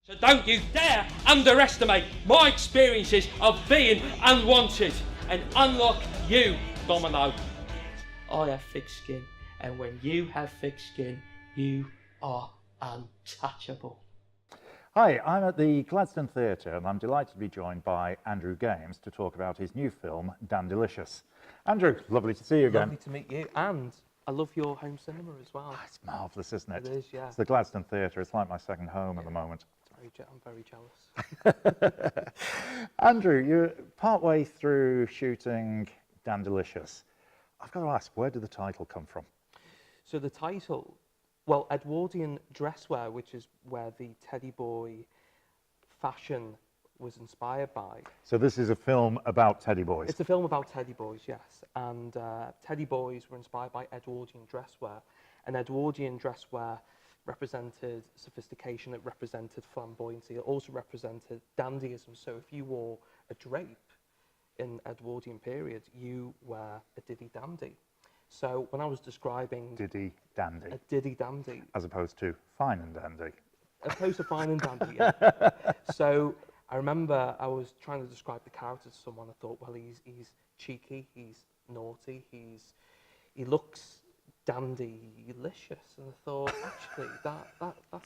So don't you dare underestimate my experiences of being unwanted and unlike you, Domino. I have thick skin, and when you have thick skin, you are untouchable. Hi, I'm at the Gladstone Theatre and I'm delighted to be joined by Andrew Games to talk about his new film, Dandilicious. Andrew, lovely to see you again. Lovely to meet you, and I love your home cinema as well. It's marvellous, isn't it? It is, yeah. It's the Gladstone Theatre. It's like my second home at the moment. I'm very jealous. Andrew, you're partway through shooting Dandilicious. I've got to ask, where did the title come from? So the title, well, Edwardian dresswear, which is where the teddy boy fashion was inspired by. So this is a film about teddy boys? It's a film about teddy boys, yes. And teddy boys were inspired by Edwardian dresswear. And Edwardian dresswear represented sophistication, it represented flamboyancy, it also represented dandyism. So if you wore a drape in Edwardian period, you were a diddy dandy. So when I was describing Diddy dandy. a diddy dandy, as opposed to fine and dandy. opposed to fine and dandy, yeah. So I remember I was trying to describe the character to someone. I thought, well, he's cheeky, he's naughty, he looks dandylicious, and I thought, actually, that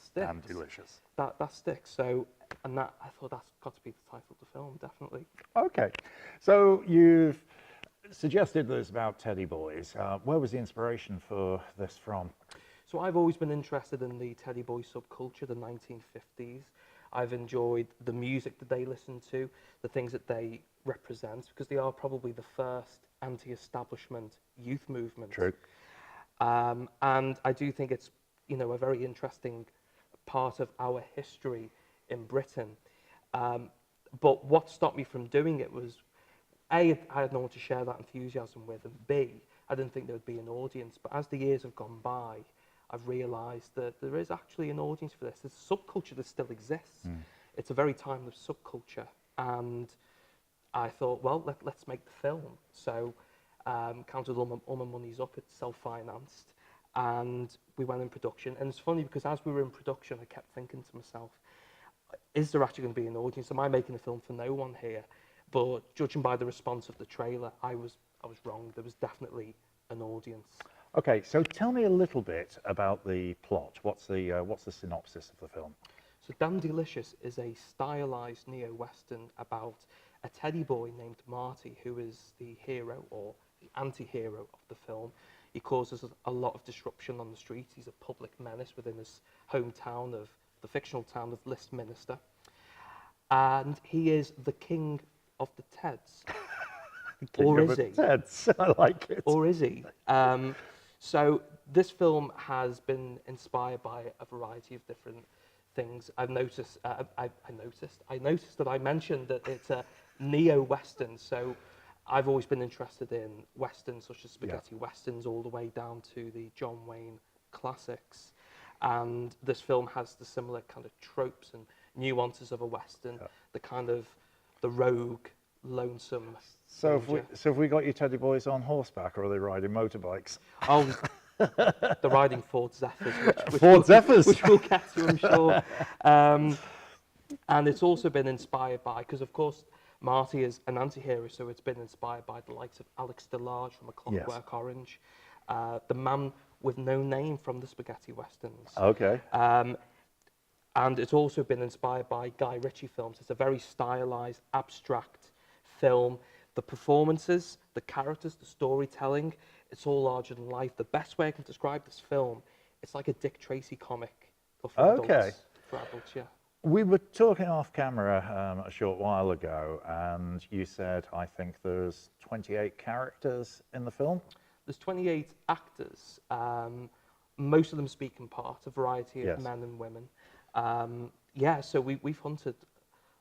sticks. Dandilicious. That sticks. So, and that I thought that's got to be the title of the film, definitely. Okay, so you've suggested that it's about teddy boys. Where was the inspiration for this from? So I've always been interested in the teddy boy subculture, the 1950s. I've enjoyed the music that they listen to, the things that they represent, because they are probably the first anti-establishment youth movement. True. And I do think it's, you know, a very interesting part of our history in Britain. But what stopped me from doing it was, A, I had no one to share that enthusiasm with, and B, I didn't think there would be an audience. But as the years have gone by, I've realised that there is actually an audience for this. There's a subculture that still exists. It's a very timeless subculture. And I thought, well, let's make the film. So counted all my monies up, it's self-financed. And we went in production. And it's funny because as we were in production, I kept thinking to myself, is there actually going to be an audience? Am I making a film for no one here? But judging by the response of the trailer, I was wrong. There was definitely an audience. Okay, so tell me a little bit about the plot. What's the synopsis of the film? So Dandilicious is a stylized neo-western about a teddy boy named Marty, who is the hero or the anti-hero of the film. He causes a lot of disruption on the streets. He's a public menace within his hometown of the fictional town of Listminster. And he is the king of the Teds. Or is he? Teds. I like it. Or is he? So this film has been inspired by a variety of different things. I've noticed. I noticed that I mentioned that it's a neo-western. So I've always been interested in westerns, such as spaghetti westerns, all the way down to the John Wayne classics. And this film has the similar kind of tropes and nuances of a western. The kind of the rogue, lonesome. So have we got your teddy boys on horseback, or are they riding motorbikes? Oh, they're riding Ford Zephyrs, which we'll get to, I'm sure. And it's also been inspired by, because of course Marty is an anti-hero, so it's been inspired by the likes of Alex DeLarge from A Clockwork Orange, the man with no name from the spaghetti westerns. Okay. And it's also been inspired by Guy Ritchie films. It's a very stylized, abstract film. The performances, the characters, the storytelling, it's all larger than life. The best way I can describe this film, it's like a Dick Tracy comic. But for adults, for adults, yeah. We were talking off camera a short while ago, and you said, I think there's 28 characters in the film? There's 28 actors. Most of them speak in part, a variety of men and women. Yeah, so we've hunted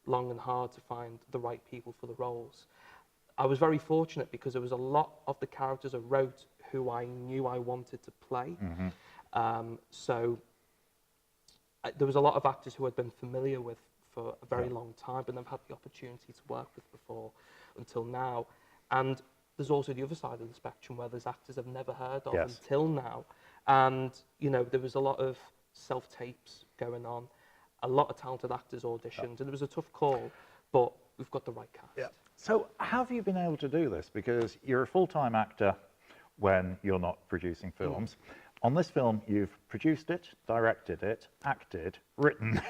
long and hard to find the right people for the roles. I was very fortunate because there was a lot of the characters I wrote who I knew I wanted to play. So there was a lot of actors who I'd been familiar with for a very long time, but I've had the opportunity to work with before until now. And there's also the other side of the spectrum where there's actors I've never heard of until now. And, you know, there was a lot of self-tapes going on. a lot of talented actors auditioned, and it was a tough call, but we've got the right cast. Yeah. So how have you been able to do this? Because you're a full-time actor when you're not producing films. On this film, you've produced it, directed it, acted, written,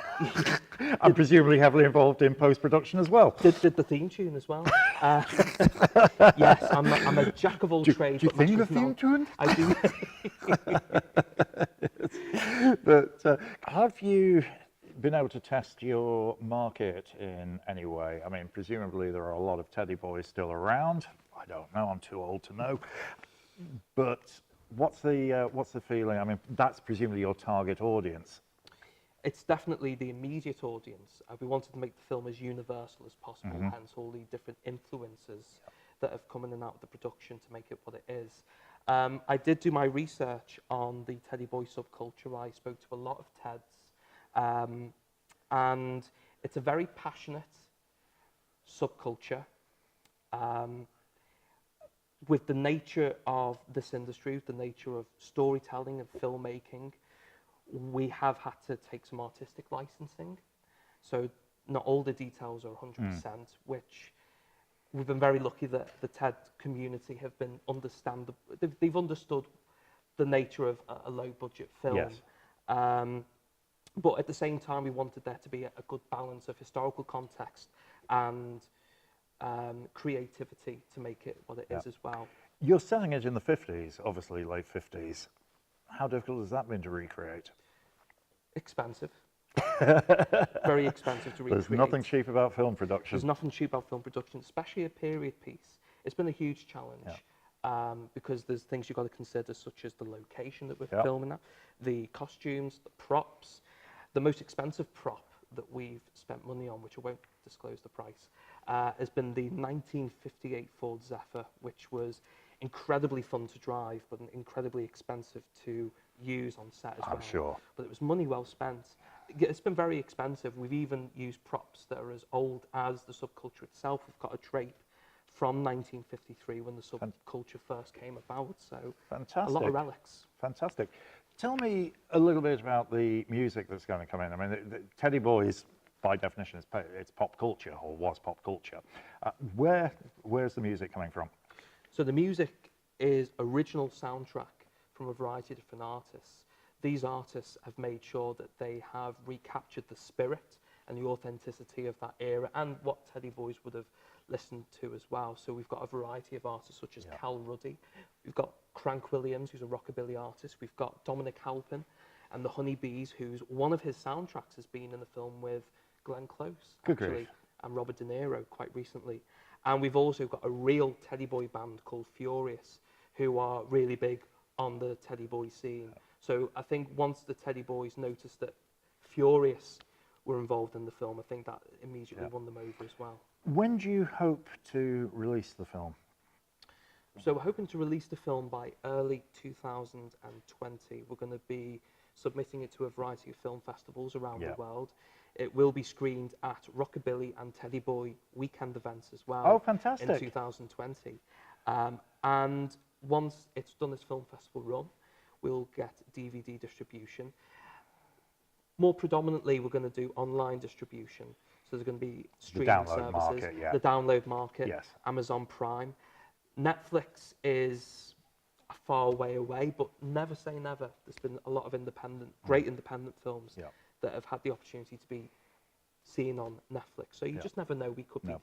and presumably heavily involved in post-production as well. Did the theme tune as well. Yes, I'm a jack of all trades. Do you think the theme tune? I do. But have you been able to test your market in any way? I mean, presumably there are a lot of teddy boys still around. I don't know, I'm too old to know. But what's the feeling? I mean, that's presumably your target audience. It's definitely the immediate audience. We wanted to make the film as universal as possible, hence all the different influences that have come in and out of the production to make it what it is. I did do my research on the teddy boy subculture. I spoke to a lot of Teds, and it's a very passionate subculture. With the nature of this industry, with the nature of storytelling and filmmaking, we have had to take some artistic licensing. So not all the details are 100%, which we've been very lucky that the TED community have been they've understood the nature of a low budget film. Yes. But at the same time, we wanted there to be a good balance of historical context and creativity to make it what it is as well. You're selling it in the 50s, obviously late 50s. How difficult has that been to recreate? Expensive. Very expensive to recreate. There's nothing cheap about film production. There's nothing cheap about film production, especially a period piece. It's been a huge challenge because there's things you've got to consider, such as the location that we're filming at, the costumes, the props. The most expensive prop that we've spent money on, which I won't disclose the price, has been the 1958 Ford Zephyr, which was incredibly fun to drive, but incredibly expensive to use on set as well. I'm sure. But it was money well spent. It's been very expensive. We've even used props that are as old as the subculture itself. We've got a drape from 1953 when the subculture first came about. So fantastic. A lot of relics. Fantastic. Tell me a little bit about the music that's going to come in. I mean, the Teddy Boys, by definition, it's pop culture, or was pop culture. Where's the music coming from? So the music is original soundtrack from a variety of different artists. These artists have made sure that they have recaptured the spirit and the authenticity of that era and what Teddy Boys would have listened to as well. So we've got a variety of artists such as Cal Ruddy. We've got Crank Williams, who's a rockabilly artist. We've got Dominic Halpin and the Honeybees, whose one of his soundtracks has been in the film with Glenn Close, actually, and Robert De Niro quite recently. And we've also got a real Teddy Boy band called Furious, who are really big on the Teddy Boy scene. So I think once the Teddy Boys noticed that Furious were involved in the film, I think that immediately won them over as well. When do you hope to release the film? So we're hoping to release the film by early 2020. We're going to be submitting it to a variety of film festivals around the world. It will be screened at Rockabilly and Teddy Boy weekend events as well. Oh, fantastic. In 2020. And once it's done its film festival run, we'll get DVD distribution. More predominantly, we're going to do online distribution. So there's going to be streaming services, market, the download market, yes. Amazon Prime. Netflix is a far way away, but never say never. There's been a lot of great independent films that have had the opportunity to be seen on Netflix. So you just never know. We could be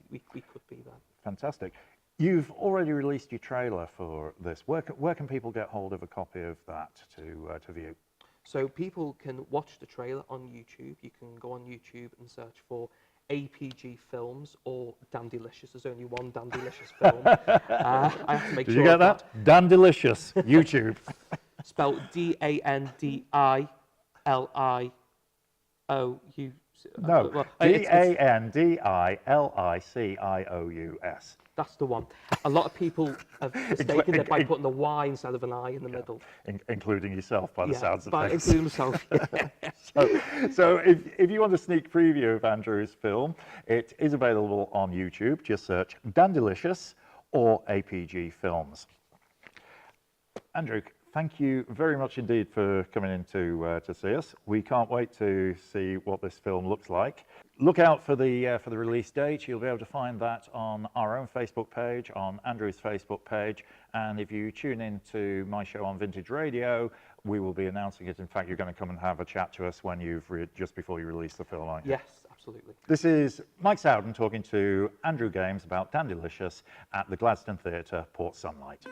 there. Fantastic. You've already released your trailer for this. Where can people get hold of a copy of that to view? So people can watch the trailer on YouTube. You can go on YouTube and search for APG Films or Dandilicious. There's only one Dandilicious film. I have to make Did sure. you get that? Dandilicious, YouTube. Spelled Dandilious. No, Dandilicious. That's the one. A lot of people have mistaken it by putting the Y instead of an I in the middle. Including yourself, by the sounds of things. Including myself. So if you want a sneak preview of Andrew's film, it is available on YouTube. Just search Dandilicious or APG Films. Andrew, Thank you very much indeed for coming in to see us. We can't wait to see what this film looks like. Look out for the release date. You'll be able to find that on our own Facebook page, on Andrew's Facebook page, and if you tune in to my show on Vintage Radio, we will be announcing it. In fact, you're going to come and have a chat to us when just before you release the film, aren't you? Yes, absolutely. This is Mike Sowden talking to Andrew Games about Dandilicious at the Gladstone Theatre, Port Sunlight.